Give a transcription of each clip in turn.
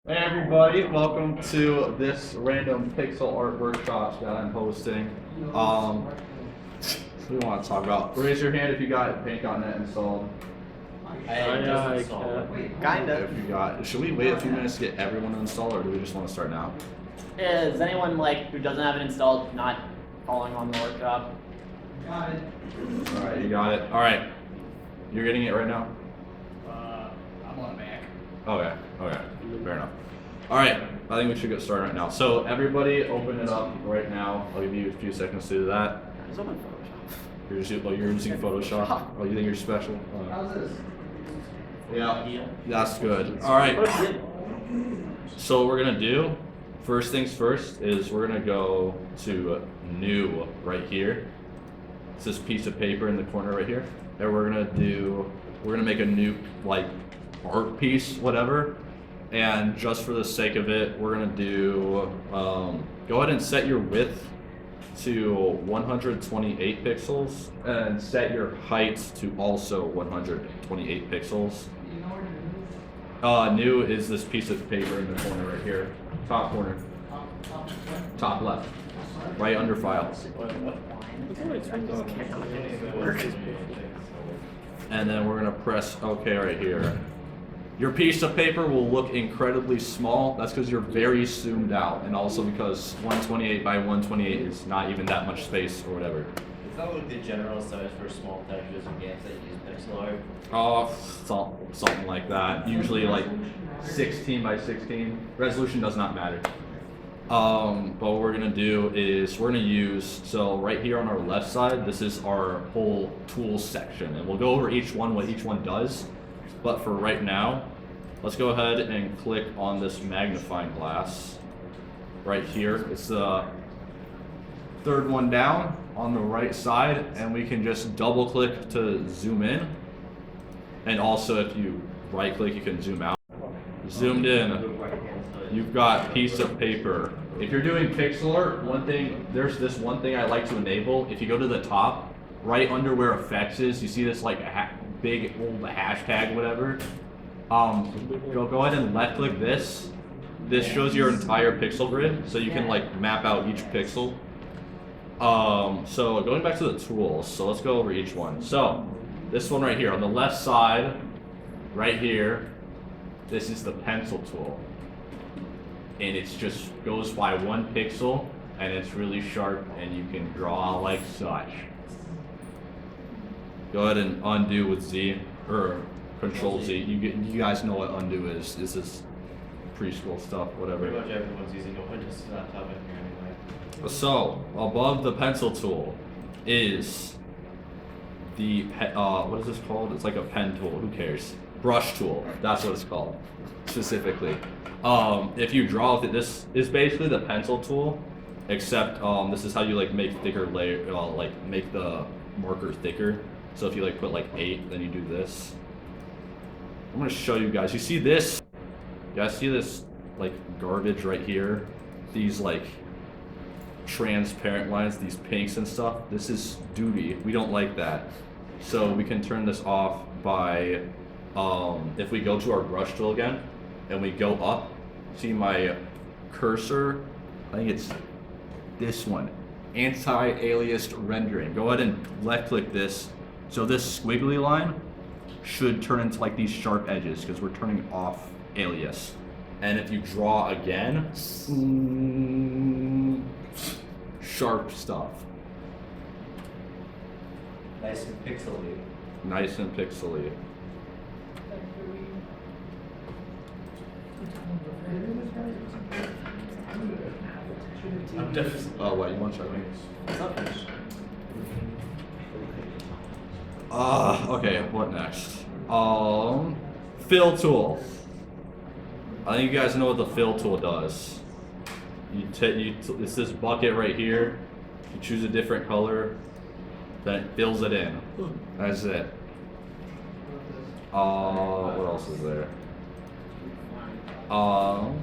Hey everybody, welcome to this random pixel art workshop that I'm hosting. What do you want to talk about? Raise your hand if you got Paint.net installed. Kinda. If you got, should we wait a few minutes to get everyone installed, or do we just want to start now? Is anyone who doesn't have it installed not following on the workshop? All right, you got it. All right, you're getting it right now. I'm on a Mac. Okay, fair enough. All right, I think we should get started right now. So everybody, open it up right now. I'll give you a few seconds to do that. It's open Photoshop. You're using Photoshop. Oh, you think you're special? How's this? Yeah, that's good. All right. So what we're gonna do, first things first, is we're gonna go to new right here. It's this piece of paper in the corner right here, and we're gonna make a new art piece, whatever. And just for the sake of it, we're gonna do. Go ahead and set your width to 128 pixels, and set your height to also 128 pixels. New is this piece of paper in the corner right here. Top corner. Top left. Right under file. And then we're gonna press OK right here. Your piece of paper will look incredibly small. That's because you're very zoomed out, and also because 128 by 128 is not even that much space or whatever. Is that like the general size for small textures and games that use pixel art? Something like that. Usually like 16 by 16. Resolution does not matter. But what we're gonna do is we're gonna use, so right here on our left side, this is our whole tools section, and we'll go over each one, what each one does. But for right now, let's go ahead and click on this magnifying glass right here. It's the third one down on the right side, and we can just double click to zoom in. And also if you right click, you can zoom out. Zoomed in, you've got piece of paper. If you're doing pixel art, there's this one thing I like to enable. If you go to the top, right under where effects is, you see this like big old hashtag, whatever. Go ahead and left click this. This shows your entire pixel grid, so you can like map out each pixel. So going back to the tools, so let's go over each one. So this one right here on the left side, right here, this is the pencil tool, and it's just goes by 1 pixel, and it's really sharp, and you can draw like such. Go ahead and undo with Z or Control Z. You guys know what undo is. This is preschool stuff, whatever. Pretty much everyone's using a Windows laptop in here anyway. So above the pencil tool is the what is this called? It's like a pen tool. Who cares? Brush tool. That's what it's called specifically. If you draw with it, this is basically the pencil tool, except this is how you like make thicker layer, make the marker thicker. So if you like put like 8, then you do this. I'm gonna show you guys. You see this? You guys see this like garbage right here? These like transparent lines, these pinks and stuff. This is duty. We don't like that. So we can turn this off by if we go to our brush tool again and we go up, see my cursor? I think it's this one. Anti-aliased rendering. Go ahead and left click this. So this squiggly line should turn into like these sharp edges because we're turning off alias. And if you draw again, sharp stuff. Nice and pixely. Nice and pixely. I'm definitely. Oh wait, you want to try me? It's not finished. Okay, what next? Fill tool. I think you guys know what the fill tool does. It's this bucket right here. You choose a different color, then it fills it in. That's it. What else is there? Oh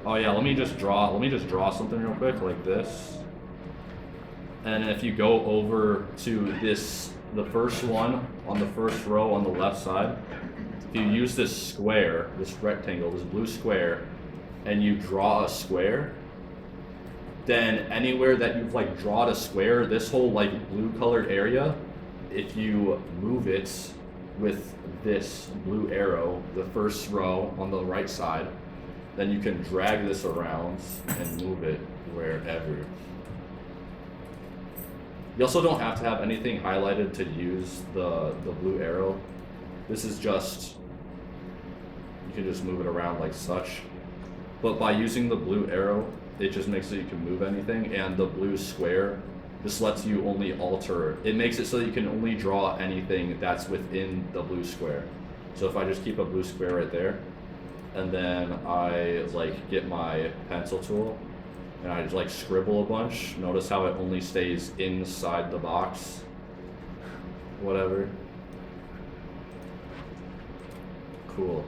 yeah, let me just draw something real quick like this. And if you go over to this, the first one on the first row on the left side, if you use this square, this rectangle, this blue square, and you draw a square, then anywhere that you've like drawn a square, this whole like blue colored area, if you move it with this blue arrow, the first row on the right side, then you can drag this around and move it wherever. You also don't have to have anything highlighted to use the blue arrow. This is just, you can just move it around like such. But by using the blue arrow, it just makes it you can move anything, and the blue square just lets you only alter. It makes it so that you can only draw anything that's within the blue square. So if I just keep a blue square right there, and then I like get my pencil tool, and I just like scribble a bunch, notice how it only stays inside the box. Whatever. Cool.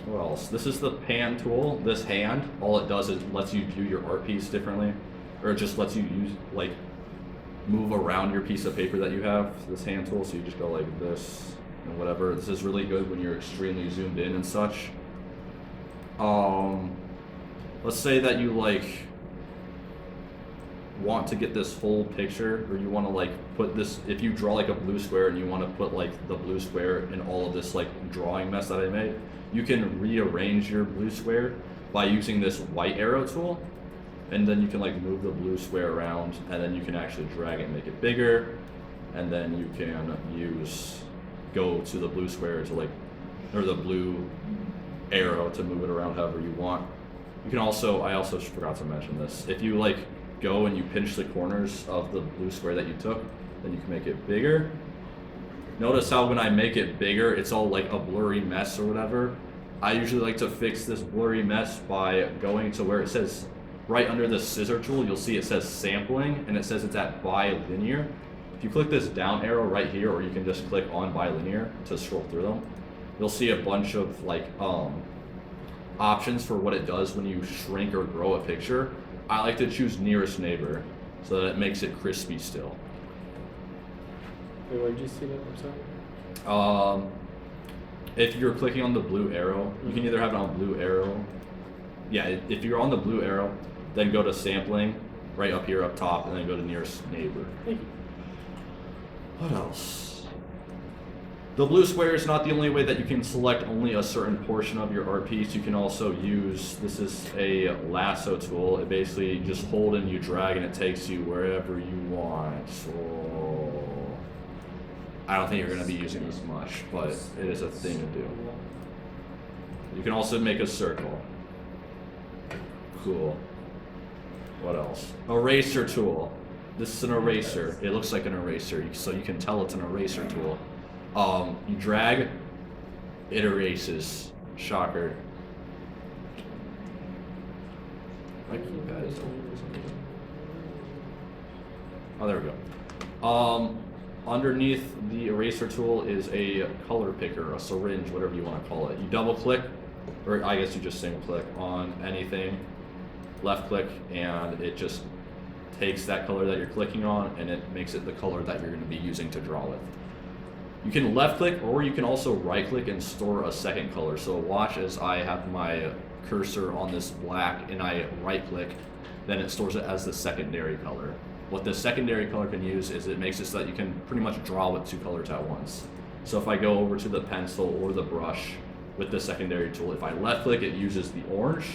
What else? This is the pan tool. This hand, all it does is lets you do your art piece differently, or it just lets you use like move around your piece of paper that you have. This hand tool, so you just go like this and whatever. This is really good when you're extremely zoomed in and such. Let's say that you like want to get this whole picture, or you want to like put this, if you draw like a blue square and you want to put like the blue square in all of this like drawing mess that I made, you can rearrange your blue square by using this white arrow tool, and then you can like move the blue square around, and then you can actually drag it and make it bigger, and then you can go to the blue square to like, or the blue arrow to move it around however you want. You can also, I also forgot to mention this, if you like go and you pinch the corners of the blue square that you took, then you can make it bigger. Notice how when I make it bigger, it's all like a blurry mess or whatever. I usually like to fix this blurry mess by going to where it says, right under the scissor tool, you'll see it says sampling, and it says it's at bilinear. If you click this down arrow right here, or you can just click on bilinear to scroll through them, you'll see a bunch of like options for what it does when you shrink or grow a picture. I like to choose nearest neighbor so that it makes it crispy still. Wait, where did you see that? I'm sorry. If you're clicking on the blue arrow, you can either have it on blue arrow. Yeah, if you're on the blue arrow, then go to sampling, right up here up top, and then go to nearest neighbor. Thank you. What else? The blue square is not the only way that you can select only a certain portion of your art piece. You can also use, this is a lasso tool. It basically just hold and you drag and it takes you wherever you want. So I don't think you're going to be using this much, but it is a thing to do. You can also make a circle. Cool. What else? Eraser tool. This is an eraser. It looks like an eraser, so you can tell it's an eraser tool. You drag, it erases. Shocker. My keypad is over for some reason. Oh, there we go. Underneath the eraser tool is a color picker, a syringe, whatever you want to call it. You double click, or I guess you just single click on anything, left click, and it just takes that color that you're clicking on and it makes it the color that you're going to be using to draw with. You can left click, or you can also right click and store a second color. So watch as I have my cursor on this black and I right click, then it stores it as the secondary color. What the secondary color can use is it makes it so that you can pretty much draw with two colors at once. So if I go over to the pencil or the brush with the secondary tool, if I left click, it uses the orange.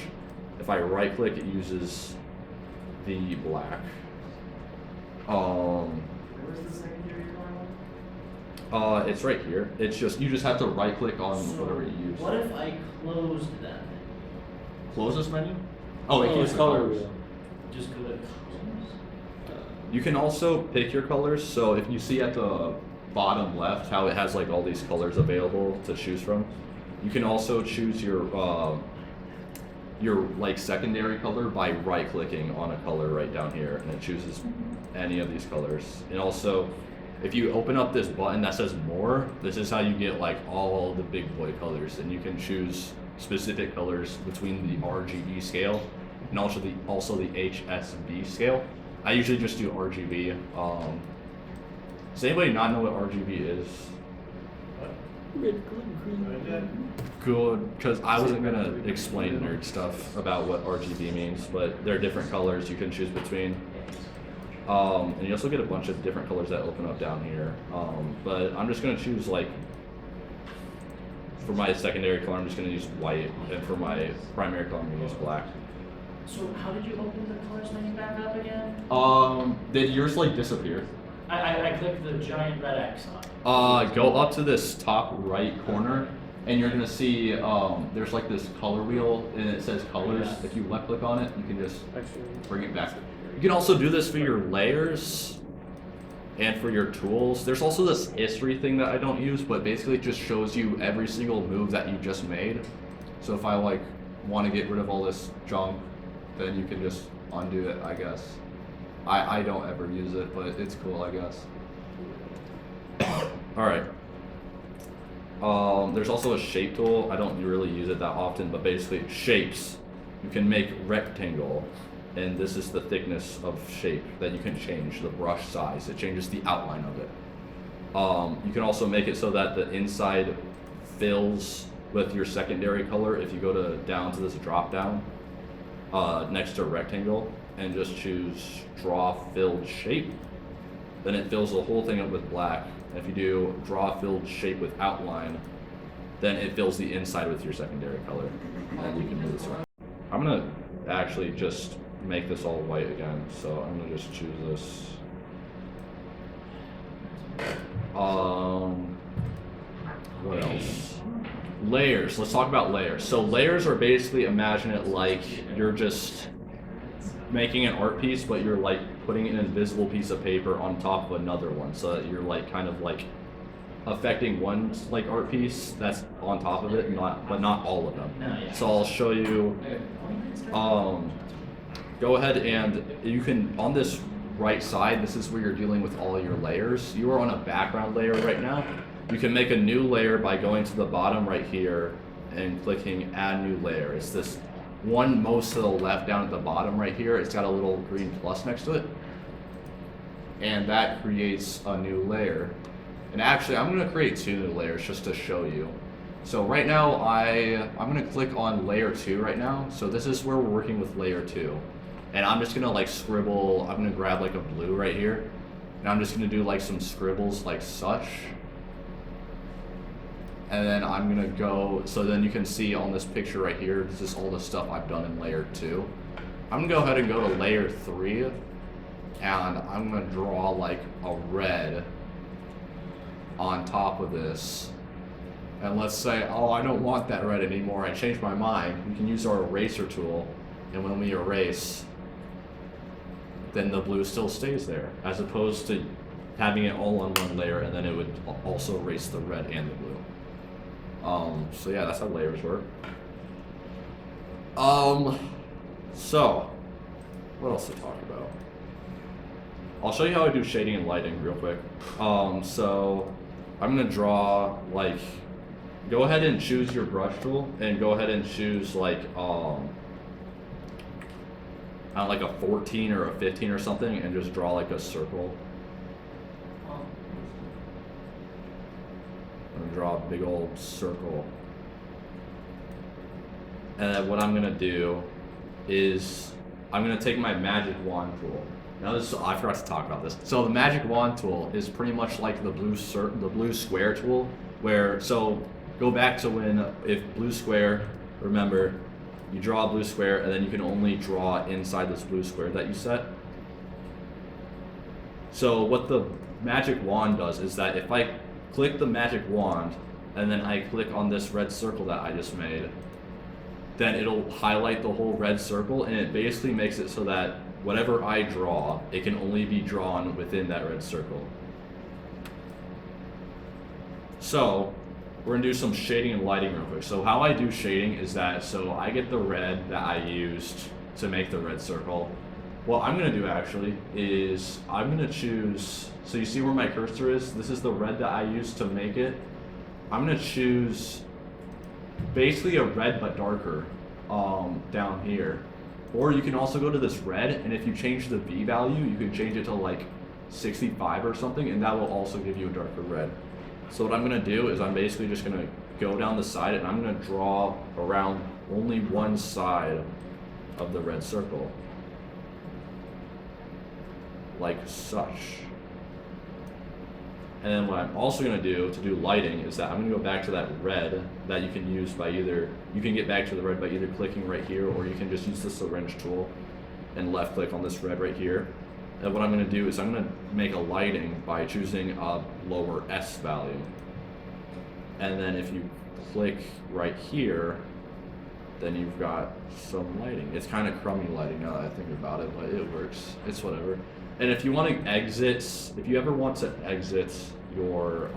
If I right click, it uses the black. Where's the secondary color? It's right here. It's just, you just have to right click on whatever you use. What if I closed that? Close this menu? Oh, it Oh, keeps it's the color colors. wheel. Just go to colors? You can also pick your colors. So if you see at the bottom left how it has like all these colors available to choose from, you can also choose your like secondary color by right clicking on a color right down here, and it chooses any of these colors. And also, if you open up this button that says more, this is how you get like all the big boy colors, and you can choose specific colors between the RGB scale and also the HSV scale. I usually just do RGB. Does anybody not know what RGB is? Red, green. Good, because I wasn't gonna explain nerd stuff about what RGB means, but there are different colors you can choose between. And you also get a bunch of different colors that open up down here. But I'm just gonna choose like, for my secondary color, I'm just gonna use white, and for my primary color, I'm gonna use black. So how did you open the colors menu back up again? Did yours like disappear? I clicked the giant red X on it. Go up to this top right corner, and you're gonna see there's like this color wheel, and it says colors. If you left click on it, you can just Actually, bring it back. You can also do this for your layers and for your tools. There's also this history thing that I don't use, but basically it just shows you every single move that you just made. So if I like want to get rid of all this junk, then you can just undo it, I guess. I don't ever use it, but it's cool, I guess. Alright. There's also a shape tool. I don't really use it that often, but basically shapes. You can make rectangle, and this is the thickness of shape that you can change, the brush size. It changes the outline of it. You can also make it so that the inside fills with your secondary color. If you go to down to this drop down next to rectangle and just choose draw filled shape, then it fills the whole thing up with black. If you do draw filled shape with outline, then it fills the inside with your secondary color, and you can move this around. I'm gonna actually just make this all white again, so I'm gonna just choose this. What else? Layers. Let's talk about layers. So layers are basically, imagine it like you're just making an art piece, but you're like putting an invisible piece of paper on top of another one, so that you're like kind of like affecting one like art piece that's on top of it, but not all of them. No, yeah. So I'll show you. Go ahead and you can, on this right side, this is where you're dealing with all your layers. You are on a background layer right now. You can make a new layer by going to the bottom right here and clicking add new layer. It's this one most to the left down at the bottom right here. It's got a little green plus next to it. And that creates a new layer. And actually, I'm gonna create 2 new layers just to show you. So right now, I'm gonna click on layer 2 right now. So this is where we're working with layer 2. And I'm just gonna like scribble, I'm gonna grab like a blue right here. And I'm just gonna do like some scribbles like such. And then I'm gonna go, so then you can see on this picture right here, this is all the stuff I've done in layer 2. I'm gonna go ahead and go to layer 3. And I'm gonna draw like a red on top of this. And let's say, oh, I don't want that red anymore, I changed my mind. We can use our eraser tool, and when we erase, then the blue still stays there, as opposed to having it all on one layer, and then it would also erase the red and the blue. So yeah, that's how layers work. So, what else to talk about? I'll show you how I do shading and lighting real quick. So, I'm gonna draw, like, go ahead and choose your brush tool, and go ahead and choose, like a 14 or a 15 or something, and just draw, like, a circle. I'm gonna draw a big old circle. And then what I'm gonna do is, I'm gonna take my magic wand tool. Now this, I forgot to talk about this. So the magic wand tool is pretty much like the blue square tool, where, so go back to when, if blue square, remember, you draw a blue square and then you can only draw inside this blue square that you set. So what the magic wand does is that if I click the magic wand and then I click on this red circle that I just made, then it'll highlight the whole red circle, and it basically makes it so that whatever I draw, it can only be drawn within that red circle. So we're gonna do some shading and lighting real quick. So how I do shading is that, so I get the red that I used to make the red circle. What I'm gonna do actually is I'm gonna choose, so you see where my cursor is? This is the red that I used to make it. I'm gonna choose basically a red but darker down here. Or you can also go to this red, and if you change the B value, you can change it to like 65 or something, and that will also give you a darker red. So what I'm gonna do is I'm basically just gonna go down the side and I'm gonna draw around only one side of the red circle. Like such. And then what I'm also gonna do to do lighting is that I'm gonna go back to that red that you can use by either, you can get back to the red by either clicking right here, or you can just use the syringe tool and left click on this red right here. And what I'm gonna do is I'm gonna make a lighting by choosing a lower S value. And then if you click right here, then you've got some lighting. It's kind of crummy lighting now that I think about it, but it works. It's whatever. And if you want to exit, if you ever want to exit your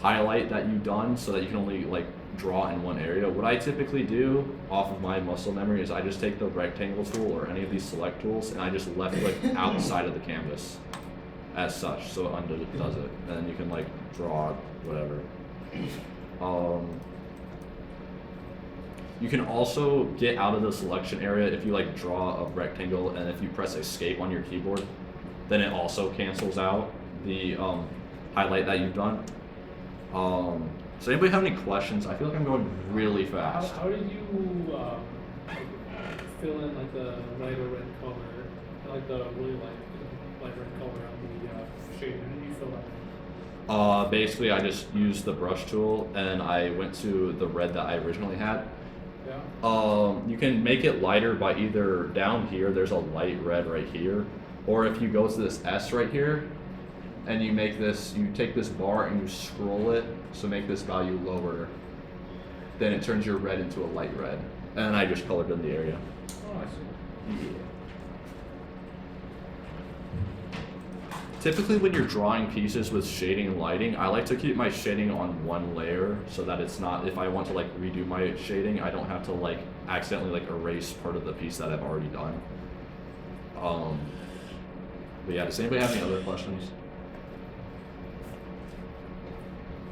highlight that you've done so that you can only like draw in one area, what I typically do off of my muscle memory is I just take the rectangle tool or any of these select tools and I just left click outside of the canvas as such, so it undoes it. And then you can like draw whatever. You can also get out of the selection area if you like draw a rectangle and if you press escape on your keyboard, then it also cancels out the highlight that you've done. So anybody have any questions? I feel like I'm going really fast. How did you fill in like the lighter red color, like the really light red color on the shade? How did you fill that in? Basically I just used the brush tool and I went to the red that I originally had. Yeah. You can make it lighter by either down here, there's a light red right here, or if you go to this S right here, and you make this, you take this bar and you scroll it, so make this value lower, then it turns your red into a light red. And I just colored in the area. Oh, I see. Yeah. Typically when you're drawing pieces with shading and lighting, I like to keep my shading on one layer so that it's not, if I want to like redo my shading, I don't have to like accidentally like erase part of the piece that I've already done. But yeah, does anybody have any other questions?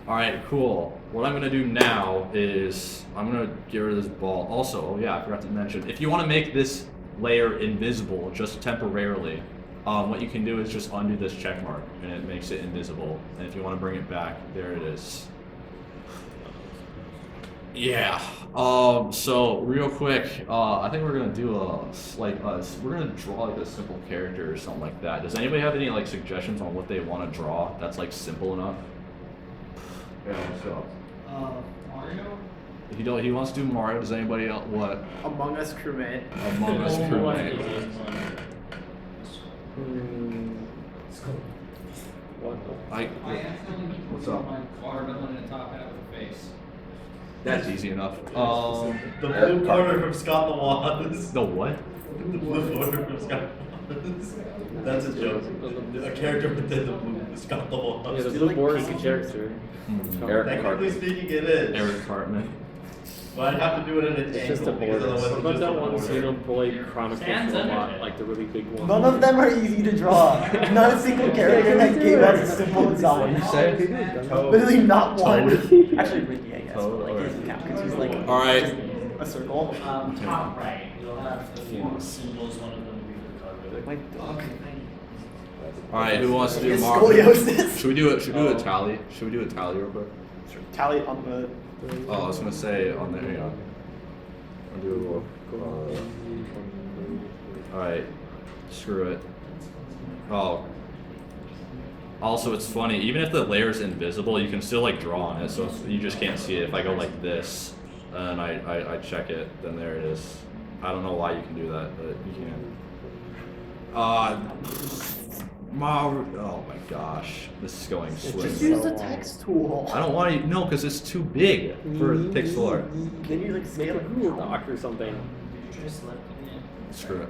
Alright, cool. What I'm gonna do now is I'm gonna get rid of this ball. Also, oh yeah, I forgot to mention, if you wanna make this layer invisible just temporarily, what you can do is just undo this check mark and it makes it invisible. And if you want to bring it back, there it is. Yeah. So real quick, I think we're gonna do we're gonna draw like a simple character or something like that. Does anybody have any like suggestions on what they want to draw that's like simple enough? Yeah, let's go. Mario? If you don't, he wants to do Mario. Does anybody else what? Among Us crewmate. Among Us crewmate. What? What's up? My car doesn't in a top hat with a face. That's easy enough. The blue corner from Scott the Wands. The what? The blue corner from Scott the Wands. That's a joke. A character within the blue Scott the Wands. Yeah, the Is it blue like board is a Pikachu? character. Eric Technically Cartman. speaking, it is. Eric Cartman. But I'd have to do it in an It's angle just a because border. otherwise What it's about just that a one border. Xenoblade Chronicles Stands under robot, it. like the really big one? None of them are easy to draw. Not a single character that gave us a simple design. Literally not one. Actually, Ricky, I guess. Toad But like, or- he doesn't count because he's like Alright. just a circle. Top right. You'll have the four symbols, one of them will be the cargo. My dog. Alright, who wants to do His Mario? scoliosis. Should we do it? Should we do a tally? Should we do a tally real quick? Tally on the. Oh, I was gonna say on there. Yeah. I'll do a little. Alright, screw it. Oh. Also, it's funny. Even if the layer's invisible, you can still like draw on it, so you just can't see it. If I go like this, and I check it, then there it is. I don't know why you can do that, but you can. Oh my gosh, this is going Just swift. use the text tool. I don't want to. No, because it's too big for pixel art. Then you like scale it. Google Doc or something. Just let me in. Screw it.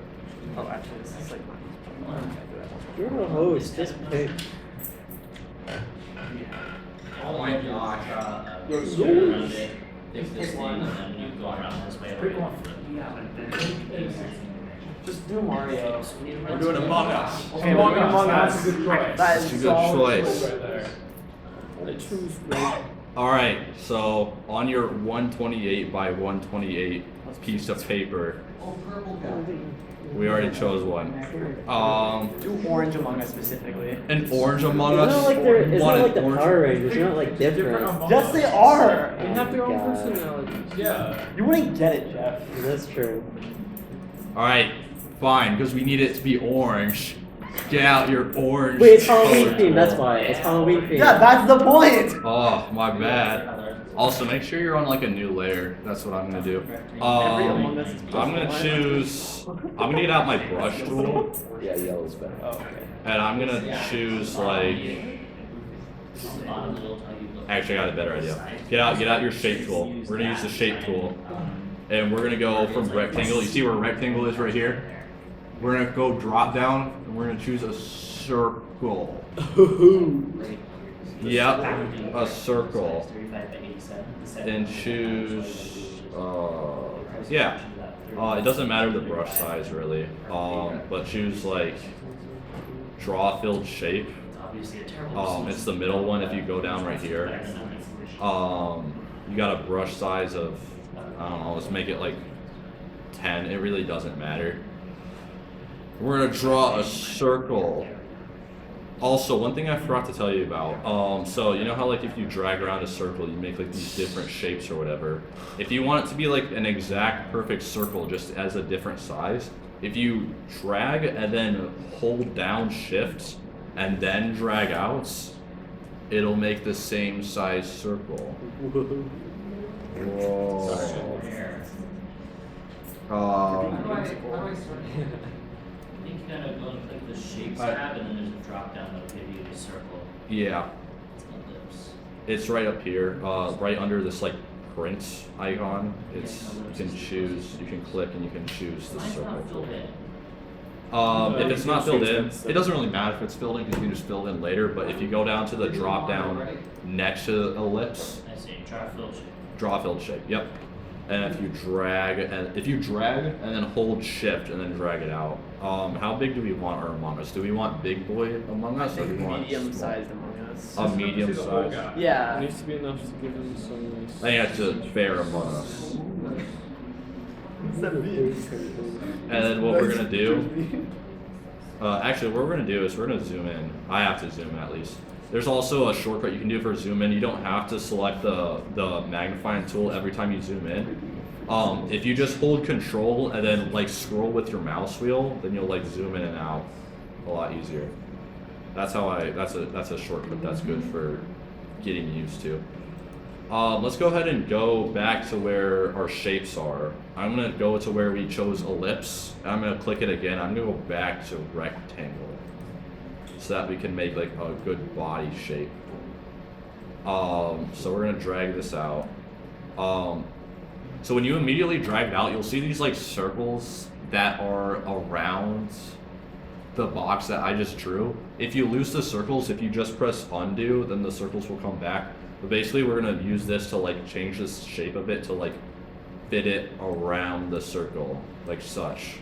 Oh, actually, this is like. You're a host. Just pick. Oh my gosh. Yo, Around it. Fix this thing and then you go around this way. Pick one. Just do Mario. We're doing Among Us. Okay, Among Us. That's a good choice. That That's is a good so choice. Right there. I choose red. All right, so on your 128 by 128 piece of paper, we already chose one. Do Orange Among Us specifically. An orange Among It's Us. not like they're, it's One not like the orange- Power Rangers. You're not like different. Yes, they are. They have their own God. personalities. Yeah. You wouldn't get it, Jeff. That's true. All right, fine, because we need it to be orange. Get out your orange. Wait, it's Halloween colored themed. That's tool. why. It's Halloween themed. Yeah, that's the point. Oh, my bad. Also, make sure you're on like a new layer. That's what I'm gonna do. Among Us is I'm gonna choose. I'm gonna get out my brush tool, Yeah, yellow's better. Oh, okay. and I'm gonna choose like. Actually, I got a better idea. Get out your shape tool. We're gonna use the shape tool, and we're gonna go from rectangle. You see where rectangle is right here? We're gonna go drop down, and we're gonna choose a circle. Yep, a circle. And choose. Yeah. It doesn't matter the brush size really. But choose like draw filled shape. It's the middle one. If you go down right here, you got a brush size of, I don't know, let's make it like 10. It really doesn't matter. We're gonna draw a circle. Also, one thing I forgot to tell you about. So you know how like if you drag around a circle, you make like these different shapes or whatever. If you want it to be like an exact perfect circle, just as a different size, if you drag and then hold down Shift and then drag out, it'll make the same size circle. Whoa. I think you gotta go and click the shape tab, and then there's a drop down that'll give you a circle. Yeah, It's ellipse. it's right up here, right under this like print icon. It's you can choose, you can click and you can choose the Mine's not circle. filled in. If it's not filled in, it doesn't really matter if it's filled in because you can just fill it in later. But if you go down to the drop down next to the ellipse, I see. Try filled shape. draw filled shape. Yep. And if you drag and then hold Shift and then drag it out. How big do we want our Among Us? Do we want big boy Among Us or do we want Medium-sized Among Us. a medium size? It Yeah. needs to be enough to give them some nice. I think that's a fair Among Us. And then what we're gonna do? Actually, what we're gonna do is we're gonna zoom in. I have to zoom in at least. There's also a shortcut you can do for zoom in. You don't have to select the magnifying tool every time you zoom in. If you just hold Control and then like scroll with your mouse wheel, then you'll like zoom in and out a lot easier. That's a shortcut that's good for getting used to. Let's go ahead and go back to where our shapes are. I'm gonna go to where we chose ellipse. And I'm gonna click it again. I'm gonna go back to rectangle so that we can make like a good body shape. So we're gonna drag this out. So when you immediately drag it out, you'll see these like circles that are around the box that I just drew. If you lose the circles, if you just press undo, then the circles will come back. But basically we're gonna use this to like change this shape a bit to like fit it around the circle, like such.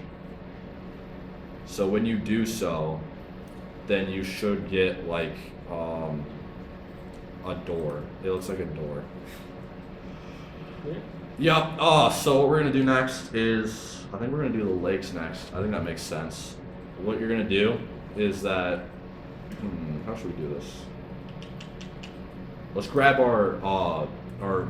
So when you do so, then you should get like a door. It looks like a door. Yep. So what we're gonna do next is, I think we're gonna do the legs next. I think that makes sense. What you're gonna do is that, how should we do this? Let's grab our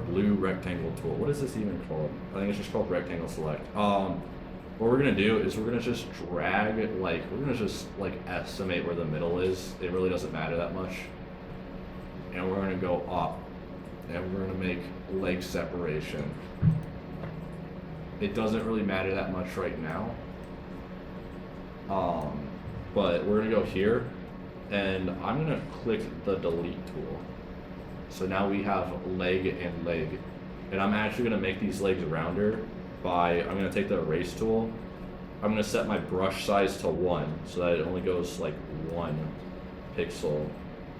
blue rectangle tool. What is this even called? I think it's just called rectangle select. What we're gonna do is we're gonna just drag, like, we're gonna just like estimate where the middle is. It really doesn't matter that much. And we're gonna go up, and we're gonna make leg separation. It doesn't really matter that much right now. But we're gonna go here, and I'm gonna click the delete tool. So now we have leg and leg. And I'm actually gonna make these legs rounder by, I'm gonna take the erase tool. I'm gonna set my brush size to 1 so that it only goes like 1 pixel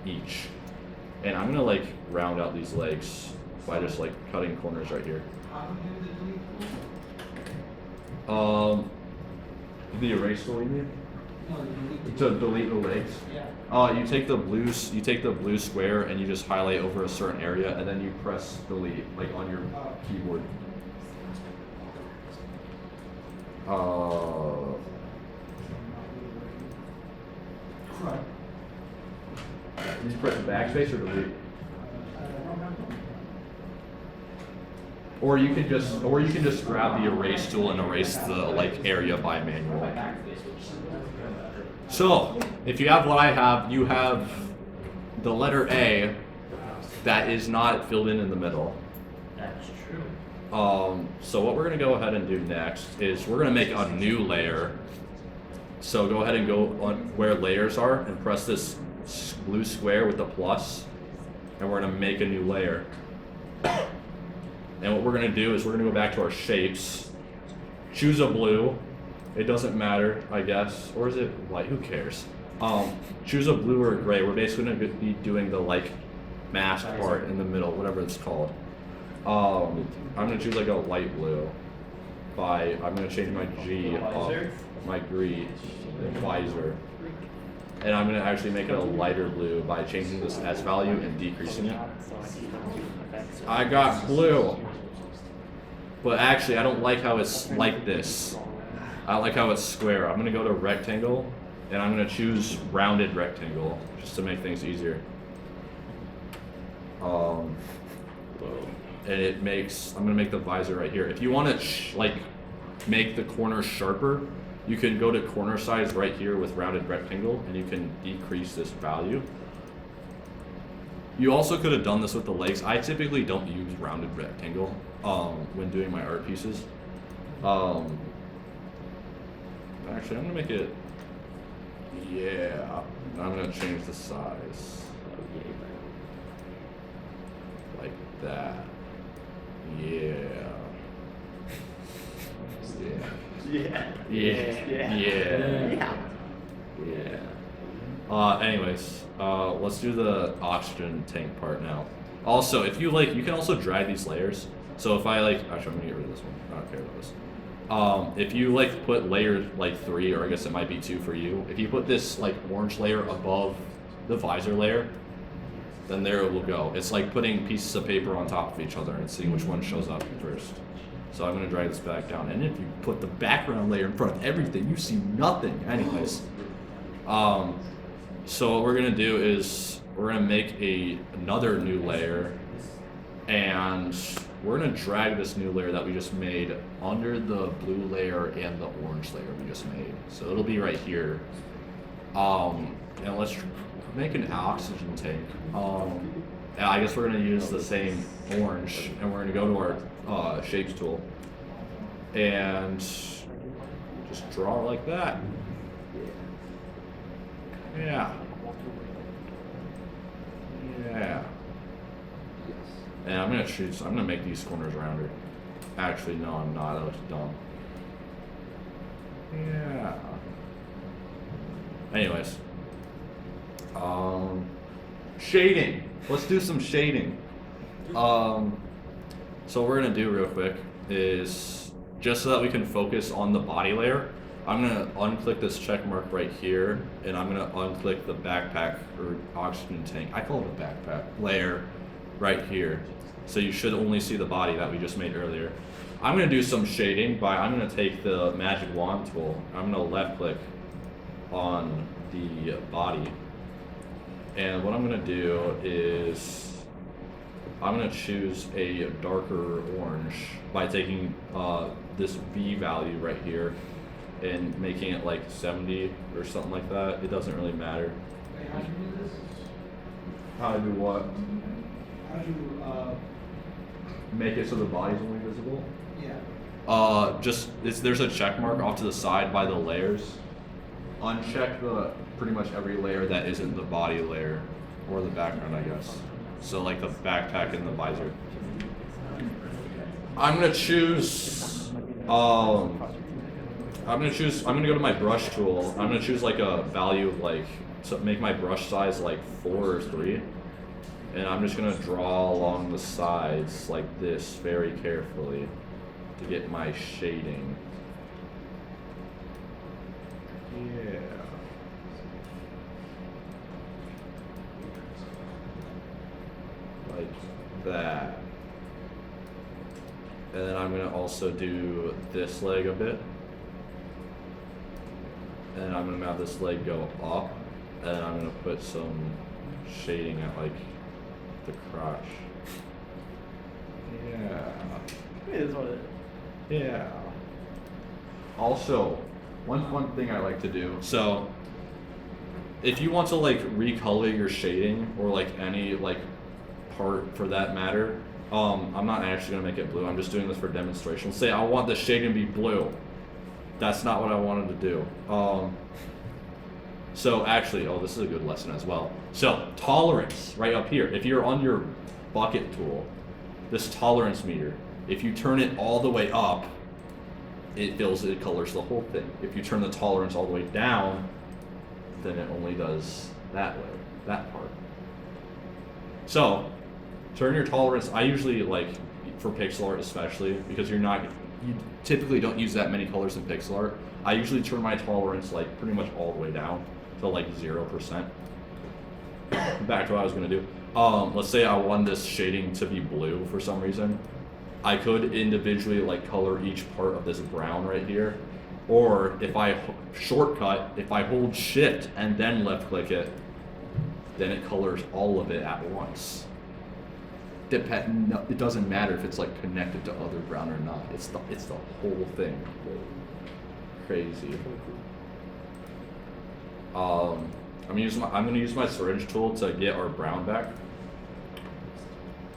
each. And I'm gonna like round out these legs by just like cutting corners right here. The erase tool you mean? To delete the legs. You take the blue square and you just highlight over a certain area and then you press delete like on your keyboard. You just press backspace or delete. Or you can just grab the erase tool and erase the like area by manual. So, if you have what I have, you have the letter A that is not filled in the middle. That's true. So what we're gonna go ahead and do next is we're gonna make a new layer. So go ahead and go on where layers are and press this blue square with the plus, and we're gonna make a new layer. And what we're gonna do is we're gonna go back to our shapes, choose a blue. It doesn't matter, I guess, or is it white? Who cares? Choose a blue or a gray. We're basically gonna be doing the like mask part in the middle, whatever it's called. I'm gonna choose like a light blue. I'm gonna change my G up, my green, visor, and I'm gonna actually make it a lighter blue by changing this S value and decreasing it. I got blue, but actually I don't like how it's like this. I like how it's square. I'm gonna go to rectangle, and I'm gonna choose rounded rectangle just to make things easier. And I'm gonna make the visor right here. If you want to like make the corners sharper, you can go to corner size right here with rounded rectangle, and you can decrease this value. You also could have done this with the legs. I typically don't use rounded rectangle when doing my art pieces. Actually, I'm gonna make it. Yeah, I'm gonna change the size like that. Yeah. Anyways, let's do the oxygen tank part now. Also, if you like, you can also drag these layers. So if I like, actually, I'm gonna get rid of this one. I don't care about this. If you like put layer like 3, or I guess it might be 2 for you. If you put this like orange layer above the visor layer, then there it will go. It's like putting pieces of paper on top of each other and seeing which one shows up first. So I'm gonna drag this back down. And if you put the background layer in front of everything, you see nothing. Anyways, so what we're gonna do is we're gonna make another new layer, and we're gonna drag this new layer that we just made under the blue layer and the orange layer we just made. So it'll be right here. And let's make an oxygen tank. And I guess we're gonna use the same orange, and we're gonna go to our shapes tool and just draw it like that. Yeah. And I'm gonna make these corners rounder. Actually, no, I'm not. That looks dumb. Yeah. Anyways. Shading. Let's do some shading. So what we're gonna do real quick is, just so that we can focus on the body layer, I'm gonna unclick this check mark right here, and I'm gonna unclick the backpack or oxygen tank. I call it a backpack layer right here. So you should only see the body that we just made earlier. I'm gonna do some shading I'm gonna take the magic wand tool. I'm gonna left click on the body. And what I'm gonna do is I'm gonna choose a darker orange by taking this V value right here and making it like 70 or something like that. It doesn't really matter. How to do what? How do you, Make it so the body's only visible? yeah. There's a check mark off to the side by the layers. Uncheck pretty much every layer that isn't the body layer or the background, I guess. So like the backpack and the visor. I'm gonna go to my brush tool. I'm gonna choose like a value of like, so make my brush size like 4 or 3. And I'm just gonna draw along the sides like this very carefully to get my shading. Yeah. like that. And then I'm gonna also do this leg a bit. And I'm gonna have this leg go up, and I'm gonna put some shading at like the crotch. Yeah. It is what it is. Yeah. Also, one fun thing I like to do. So, if you want to like recolor your shading or like any like part for that matter, I'm not actually gonna make it blue. I'm just doing this for demonstration. Let's say I want the shading to be blue. That's not what I wanted to do. So actually, oh, this is a good lesson as well. So tolerance, right up here. If you're on your bucket tool, this tolerance meter, if you turn it all the way up, it colors the whole thing. If you turn the tolerance all the way down, then it only does that way, that part. So, turn your tolerance, I usually like, for pixel art especially, because you typically don't use that many colors in pixel art, I usually turn my tolerance like pretty much all the way down to like 0%. Back to what I was gonna do. Let's say I want this shading to be blue for some reason. I could individually like color each part of this brown right here. Or if I shortcut, if I hold shift and then left click it, then it colors all of it at once. It doesn't matter if it's like connected to other brown or not. It's the whole thing. Crazy. I'm gonna use my syringe tool to get our brown back.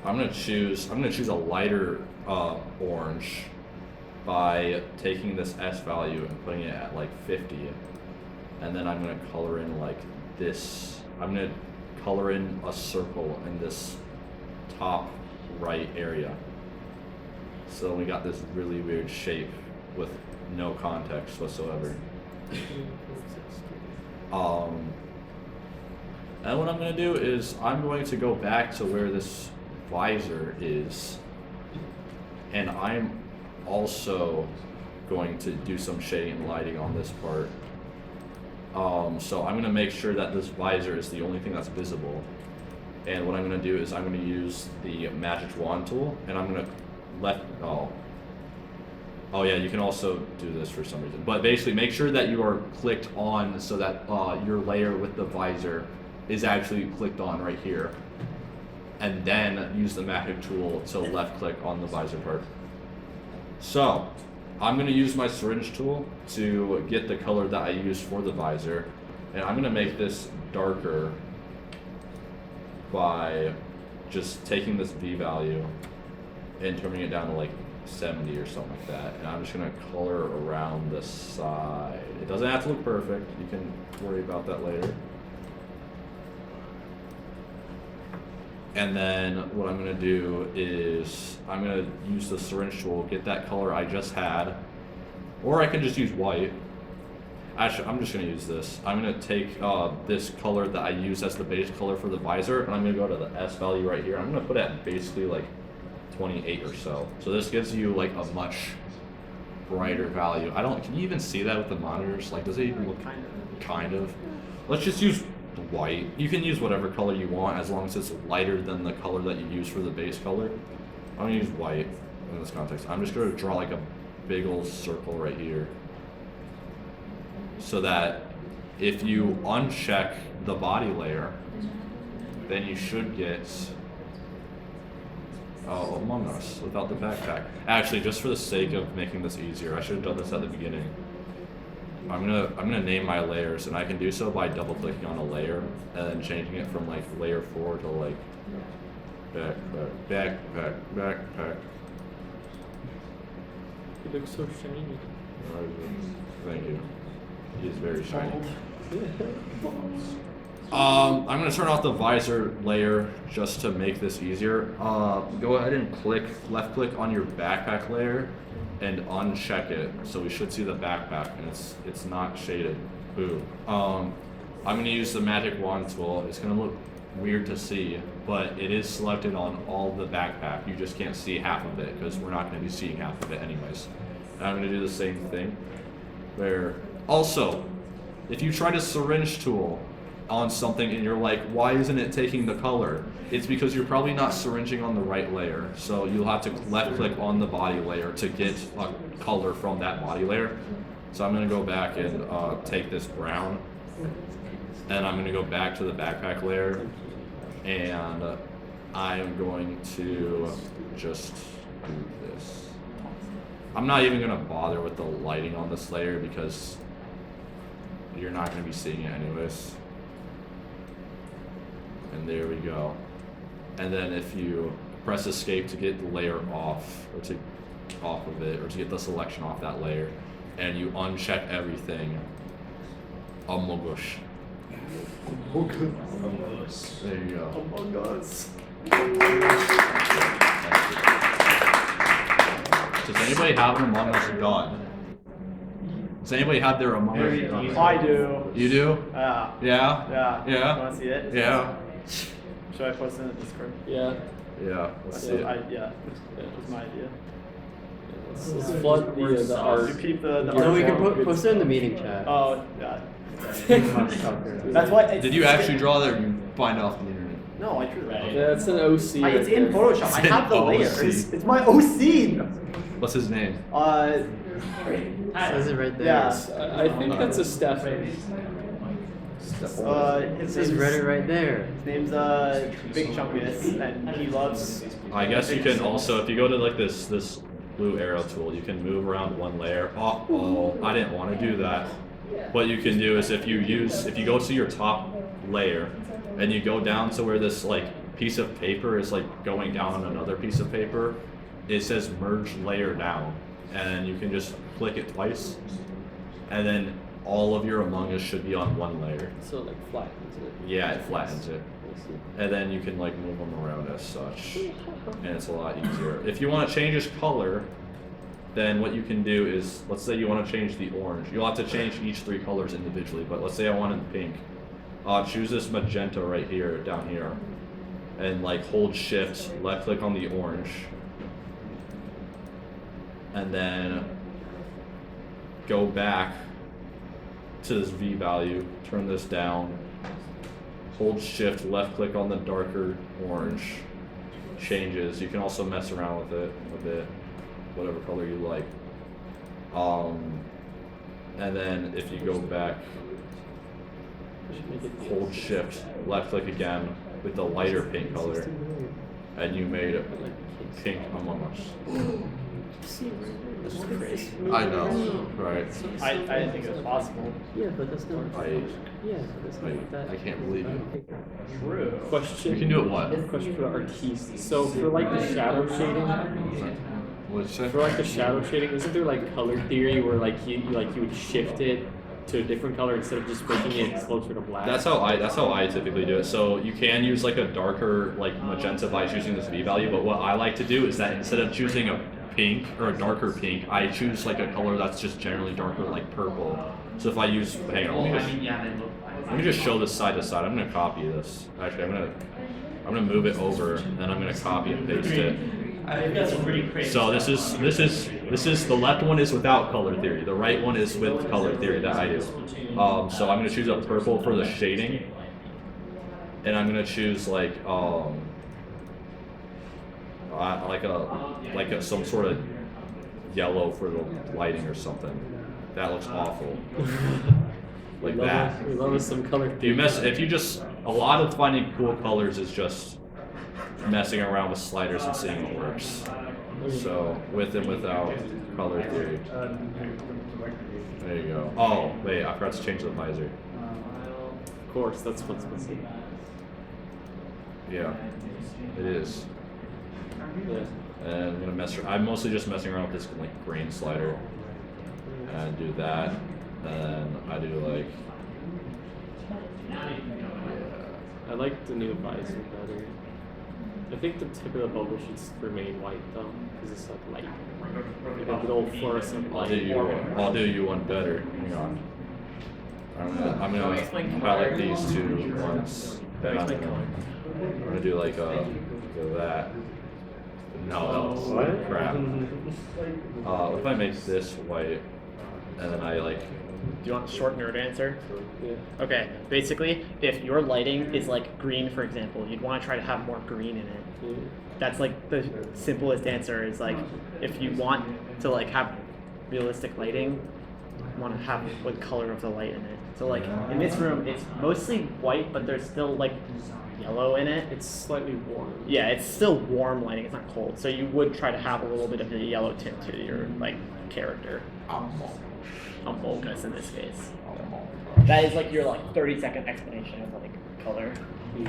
I'm gonna choose a lighter orange by taking this S value and putting it at like 50, and then I'm gonna color in like this. I'm gonna color in a circle in this top right area. So we got this really weird shape with no context whatsoever. And what I'm going to do is I'm going to go back to where this visor is, and I'm also going to do some shading and lighting on this part. So I'm going to make sure that this visor is the only thing that's visible. And what I'm going to do is I'm going to use the magic wand tool, and I'm going to oh yeah, you can also do this for some reason. But basically make sure that you are clicked on so that your layer with the visor is actually clicked on right here. And then use the magic tool to left click on the visor part. So I'm going to use my syringe tool to get the color that I used for the visor. And I'm going to make this darker by just taking this V value and turning it down to like 70 or something like that. And I'm just going to color around the side. It doesn't have to look perfect. You can worry about that later. And then what I'm going to do is I'm going to use the syringe tool, get that color I just had, or I can just use white. Actually, I'm just going to use this. I'm going to take this color that I use as the base color for the visor, and I'm going to go to the S value right here. I'm going to put it at basically like 28 or so. So this gives you like a much brighter value. Can you even see that with the monitors? Like, does it even look kind of? Let's just use white. You can use whatever color you want as long as it's lighter than the color that you use for the base color. I'm gonna use white in this context. I'm just gonna draw like a big old circle right here, so that if you uncheck the body layer, then you should get Among Us without the backpack. Actually, just for the sake of making this easier, I should have done this at the beginning. I'm gonna name my layers, and I can do so by double clicking on a layer and then changing it from like layer 4 to like backpack. It looks so shiny. Thank you. He is very shiny. I'm gonna turn off the visor layer just to make this easier. Go ahead and left click on your backpack layer and uncheck it. So we should see the backpack, and it's not shaded. Boo. I'm gonna use the magic wand tool. It's gonna look weird to see, but it is selected on all the backpack. You just can't see half of it because we're not gonna be seeing half of it anyways. And I'm gonna do the same thing. Also, if you try to syringe tool on something and you're like, why isn't it taking the color? It's because you're probably not syringing on the right layer. So you'll have to left click on the body layer to get a color from that body layer. So I'm gonna go back and take this brown, and I'm gonna go back to the backpack layer, and I'm going to just do this. I'm not even gonna bother with the lighting on this layer because you're not gonna be seeing it anyways. And there we go. And then if you press escape to get the layer off, or to off of it, or to get the selection off that layer, and you uncheck everything, Among Us. There you go. Among Us. Does anybody have an Among Us gun? Does anybody have their Among Us gun? I do. You do? Yeah. Yeah? Yeah. Yeah? You wanna see it? Yeah? Should I post it in the Discord? Yeah. Yeah, let's see it. Yeah. That's my idea. Let's flood the art. You keep the No, we can art. post it in the meeting chat. Oh, yeah. That's why. Did you actually draw that or you find it off the internet? No, I drew that. Yeah, it's an OC. It's right in there. Photoshop. I It's have the in layers. OC. It's my OC. What's his name? It says it right there. Yeah. I think that's a Stefan. It His says name's, Reddit right there. his name's Big Chunkus, and he loves. I guess you can also, if you go to like this blue arrow tool, you can move around one layer. Oh, I didn't want to do that. What you can do is if you go to your top layer and you go down to where this like piece of paper is like going down on another piece of paper, it says merge layer down, and you can just click it twice, and then all of your Among Us should be on one layer. So it like flattens it. Yeah, it flattens it. And then you can like move them around as such, and it's a lot easier. If you want to change his color, then what you can do is, let's say you want to change the orange. You'll have to change each 3 colors individually, but let's say I wanted pink. Choose this magenta right here, down here, and like hold shift, left click on the orange, and then go back to this V value, turn this down, hold shift, left click on the darker orange, changes. You can also mess around with it a bit, whatever color you like. And then if you go back, hold shift, left click again with the lighter pink color, and you made it pink Among Us. This is crazy. I know, right? I didn't think it was possible. Yeah, but that's not. I That's not like that. I can't believe you. True. Question. You can do it what? Question for the artiste. So for like the shadow shading, What'd you say? for like the shadow shading, isn't there like color theory where like you would shift it to a different color instead of just making it closer to black? That's how I typically do it. So you can use like a darker like magenta by choosing this V value, but what I like to do is that instead of choosing a pink or a darker pink, I choose like a color that's just generally darker, like purple. So if I use, hang on, let me just show this side to side. I'm gonna copy this. Actually, I'm gonna move it over, and I'm gonna copy and paste it. I think that's a pretty crazy. So this is the left one is without color theory. The right one is with color theory that I do. So I'm gonna choose a purple for the shading, and I'm gonna choose like some sort of yellow for the lighting or something. That looks awful. Like that. We love us some color theory. A lot of finding cool colors is just messing around with sliders and seeing what works. So with and without color theory. There you go. Oh wait, I forgot to change the visor. Of course, that's what's missing. Yeah, it is. Yeah. And I'm gonna I'm mostly just messing around with this like grain slider. And do that. And then I do like. I like the new visor better. I think the tip of the bubble should remain white though, because it's like light. Like a little fluorescent I'll light. do you one better. Hang on. I'm gonna highlight these 2 ones. I'm gonna do like that. No, that was crap. What if I make this white? and then I like. Do you want a short nerd answer? Yeah. Okay, basically, if your lighting is like green, for example, you'd want to try to have more green in it. Yeah. That's like the simplest answer is like, if you want to like have realistic lighting, you want to have what color of the light in it. So like in this room, it's mostly white, but there's still like yellow in it. It's slightly warm. Yeah, it's still warm lighting. It's not cold. So you would try to have a little bit of the yellow tint to your like character. Among Us in this case. That is like your like 30-second explanation of like color. Yeah.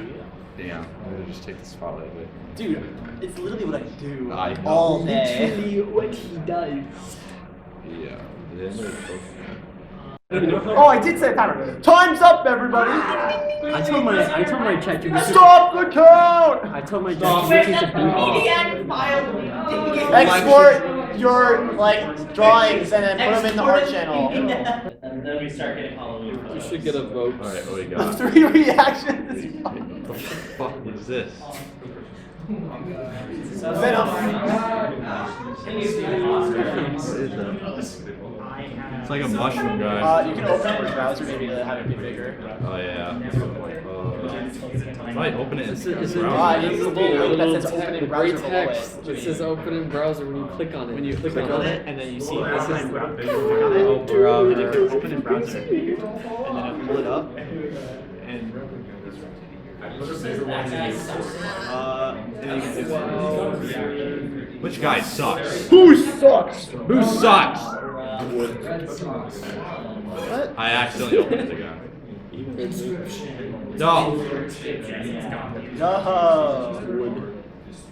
Damn, I'm gonna just take the spotlight away. Dude, it's literally what I do I know. all day. Literally what he does. Yeah. Oh, I did say timer. Time's up, everybody. I told my ChatGPT. Stop the count. I told my ChatGPT to beat off. Export your like drawings and then put them in the art channel. And then we start getting Halloween. You should get a vote. Alright, what we got? 3 reactions. What the fuck is this? Venom. It's like a mushroom guy. You can open up your browser maybe to have it be bigger. Oh yeah. If I open it in Is it Ah, browser, it's a The little that says text- open in the browser gray below it. text that says open in browser when you click on it. When you click on it and then you see open in browser, and browser. then you open in browser, and then it'll pull it up, and and then you can do which guy sucks? Who sucks? Who sucks? What? I accidentally opened it again. No. No.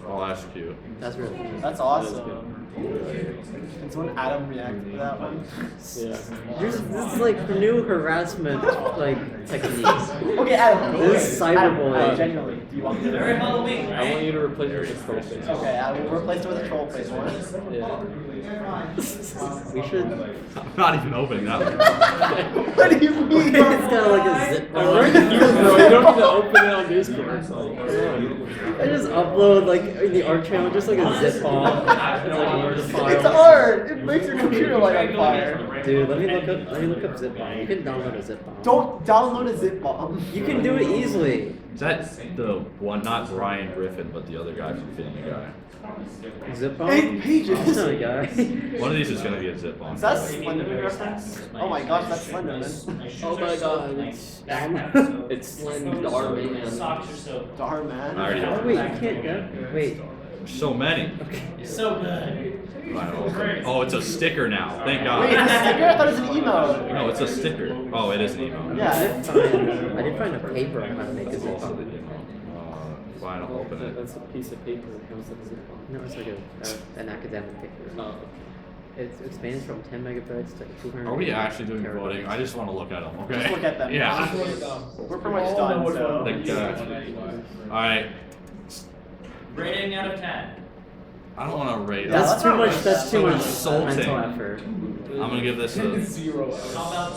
Oh, that's cute. That's really cool. That's awesome. Can someone Adam react to that one? Yeah. This is like new harassment like techniques. Okay, Adam. This is cyberbullying. Adam, genuinely, do you want me to? Very Halloween, I want you to replace it with a troll face. Okay, Adam, we'll replace it with a troll face one. Yeah. We should. I'm not even opening that one. What do you mean? It's got like a zip I'm right line. here, bro. You don't need to open it on Discord. So. I just upload like in the art channel just like a zip bomb. And, like, the file. It's art. It makes your computer light on fire. Dude, let me look up zip bomb. You can download a zip bomb. Don't download a zip bomb. You can do it easily. Is that the one, not Brian Griffin, but the other guy from Family Guy? Zip bomb? 8 pages. No, guy. One of these is gonna be a zip bomb. Is that Slenderman reference? Oh my gosh, that's Slenderman. Oh my god, it's Slender Man. Socks are so Dar I man. already Oh, opened wait, it. you can't go. Wait. There's so many. so good. Oh, it's a sticker now. Thank Wait, God. it's a sticker? I thought it was an emo. No, it's a sticker. Oh, it is an emo. Yeah. I did find a paper on how to make a That's zip also the bomb. emo. Fine, I'll open it. That's a piece of paper. How is that a zip bomb? No, it's like an academic paper. Oh. It expands from 10 megabytes to 200. Are we actually doing terabytes. voting? I just want to look at them, okay? Just look at them. Yeah. We're pretty much done, so. Like, alright. Rating out of 10. I don't want to rate it. That's that's too not much. right. That's too So much insulting. mental effort. I'm gonna give this a. How about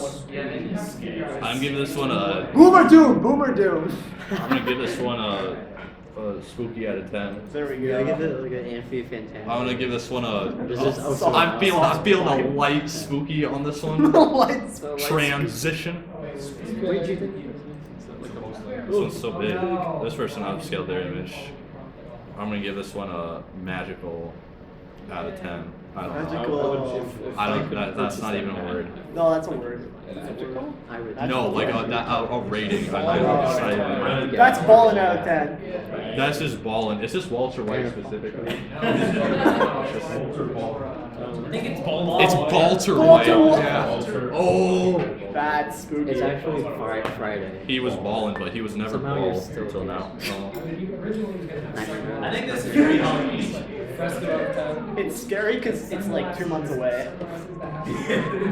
I'm giving this one a. Boomer Doom! Boomer Doom! I'm gonna give this one a spooky out of 10. There we Yeah, I give go. it like an Amphi Fantastic. I'm gonna give this one a. This is also- I'm feeling a light spooky on this one. Lights. Transition. What did you think? This one's so big. This person upscaled their image. I'm gonna give this one a magical out of 10. I don't know. Magical. I don't. That's not even a word. No, that's a word. I would. No, like a rating. It's not even a rating. That's balling out of 10. That's just ballin'. Is this Walter White specifically? I think it's Baltimore. It's Walter White. Yeah. Oh. That's spooky. It's actually Friday. He was ballin', but he was never Somehow you're bald still until now. I think this is very Halloween. It's scary because it's like 2 months away.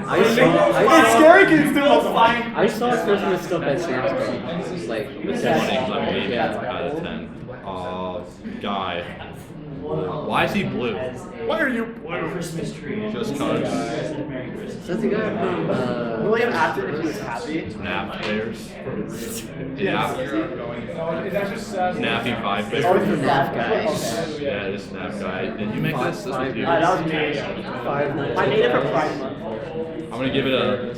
I saw. It's scary because it's 2 months away. I saw Christmas stuff at Sam's Club. Like, This is 20 out of 10. Guy. Why is he blue? Why are you blue? Christmas tree. Just cause. Merry Christmas. That's the guy from William after he was happy? Nap players. Yes. Nappy 5 Oh, players. he's that guy. Yeah, this Nap guy. Did you make this? This was you. That was me. I made it for Pride Month. I'm gonna give it a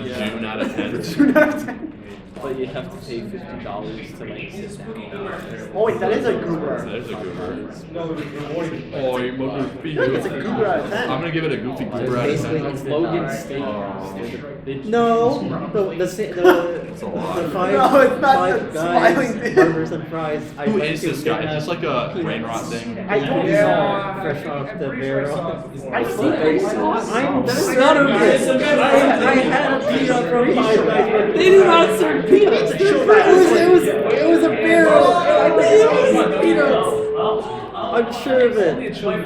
June out of 10. But you have to pay $50 to like sit down. Oh wait, that is a goober. There's a goober. Oh, you goofy. It's a goober out of 10. I'm gonna give it a goofy goober out of Basically, 10. it's Logan's steak. No. It's a lot. the five, No, it's not five the guys, smiling dude. burgers and fries. I Who went is to, this they guy? Is have this like a peanuts. brain rot thing? I told you. Yeah, fresh off the barrel. I've seen it. That's not okay. I had a peanut from Five Guys. They do not serve peanuts. It was a barrel. I think it was peanuts. I'm sure of it. I've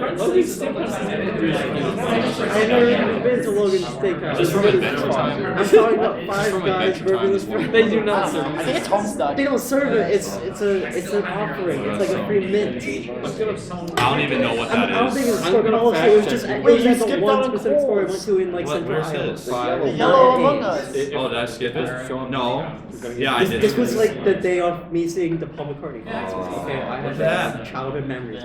never even been to Logan's Steakhouse. Just from Adventure Time. I'm talking about Just Five from Guys Adventure burgers. Time. They do not serve. I think it's Homestuck. They don't serve it. It's an offering. It's like a free mint. I don't even know what I don't that think is. it's fucking all. It was just it Wait, was you at the skipped one out on specific store I went Kohl's. to in like Central Where's Iowa. this? The Yellow Among Us. Oh, did I skip it? No. Yeah, I did. This was like the day of me seeing the Paul McCartney concert. Okay, I What's have that? childhood memories.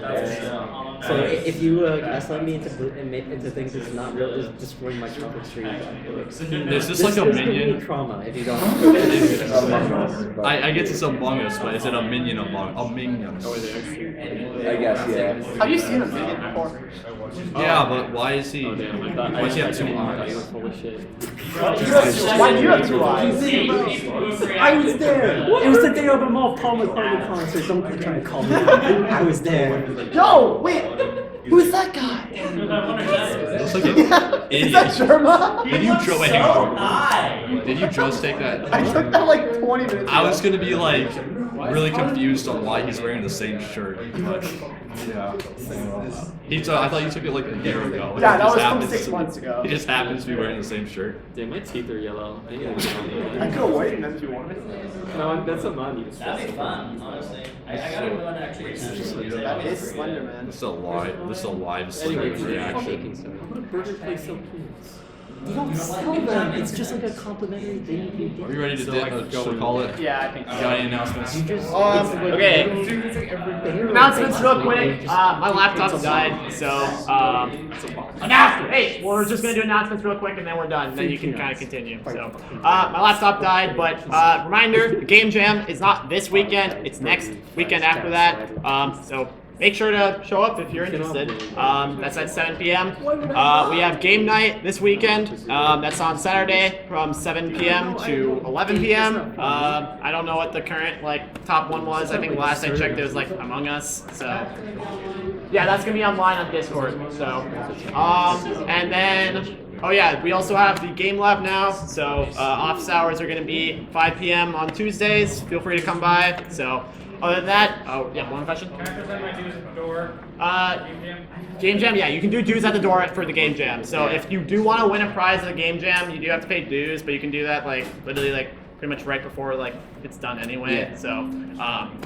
So if you gaslight me into things that's not real, is destroying my childhood dreams. Is this like a could be minion? trauma if you don't. I guess it's Among Us, but is it a minion Among Us? I guess, yeah. Have you seen a minion before? Yeah, but why is he? Why does he have 2 eyes? Why do you have 2 eyes? I was there. It was the day of a Paul McCartney concert. Don't try to call me out. I was there. Yo, wait. Who's that guy? Looks like an Is that idiot. Sherma? Did you Joe? Wait, hang on. Did you just take that? I took that like 20 minutes ago. I was gonna be like really confused on why he's wearing the same shirt, but yeah. I thought you took it like a year ago. Yeah, It that just was from happens 6 to- months ago. He just happens to be wearing the same shirt. Dude, my teeth are yellow. I need I could have waited if you wanted. No, that's a money. That'd be fun, honestly. I gotta go and actually That is Slender Man. This is a live Anyway, Slender reaction. How would a burger place sell peanuts? You don't sell them. It's just like a complimentary thing you do. Are we ready to call it? Yeah, I think You got any announcements? Okay. Announcements real quick. My laptop died, so announcement. Hey, we're just gonna do announcements real quick, and then we're done. Then you can kind of continue. So, my laptop died, but reminder: the Game Jam is not this weekend. It's next weekend after that. So make sure to show up if you're interested. That's at 7 p.m. We have game night this weekend. That's on Saturday from 7 p.m. to 11 p.m. I don't know what the current top one was. I think last I checked it was Among Us. So yeah, that's gonna be online on Discord. So and then. Oh yeah, we also have the Game Lab now, so office hours are going to be 5 p.m. on Tuesdays. Feel free to come by. So other than that, oh yeah, one question? Can I present my dues at the door? Game Jam, yeah, you can do dues at the door for the Game Jam. So if you do want to win a prize at the Game Jam, you do have to pay dues, but you can do that literally pretty much right before it's done anyway. Yeah. So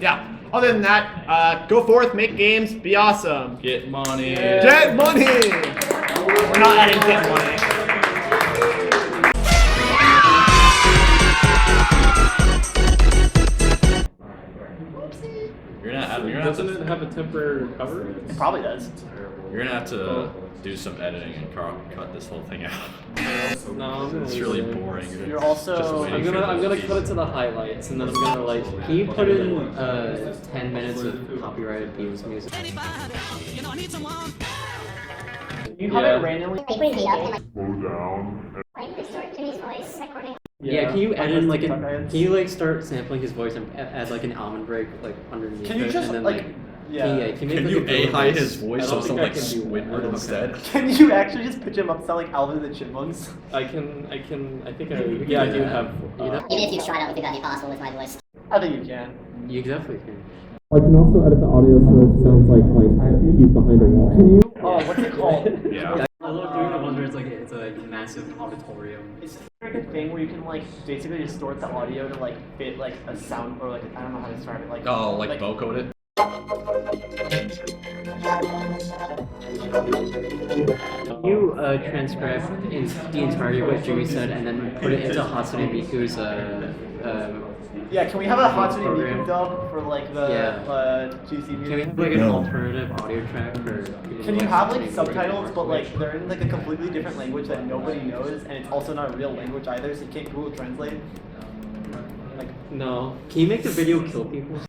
yeah. Other than that, go forth, make games, be awesome. Get money. Get money! We're not adding get money. You're gonna have Doesn't to. it have a temporary recovery? It probably does. You're gonna have to do some editing and cut this whole thing out. No, It's really boring. You're also- Just waiting I'm for gonna the cut it to the highlights, and then I'm gonna can you put in 10 minutes of copyrighted Beavis music? You have it randomly. Yeah, can you add in can you start sampling his voice and add an almond break underneath Can you it, just and then yeah. can you Can make, you a drone AI voice? his voice I so don't some think I like can do that. Squidward instead? Can you actually just pitch him up to Alvin and the Chipmunks? I think I yeah I do have Even if you tried, I don't think that'd be possible with my voice. I think you can. you definitely can. I can also edit the audio so it sounds like he's behind a wall. Can you? Oh, what's it called? Yeah. I love doing the ones where it's a massive auditorium. It's a good thing where you can basically distort the audio to fit a sound or I don't know how to describe it Oh, like vocode it? You transcribe the entirety of what Jimmy said and then put it into Hatsune Miku's Yeah, can we have a Hatsune program. Miku dub for like the Yeah. GC Can we music? have like an alternative audio track for people Can to you have Hatsune like Miku subtitles, or but like Twitch? they're in like a completely different language that nobody knows, and it's also not a real language either, so you can't Google Translate? Like, No. Can you make the video kill people?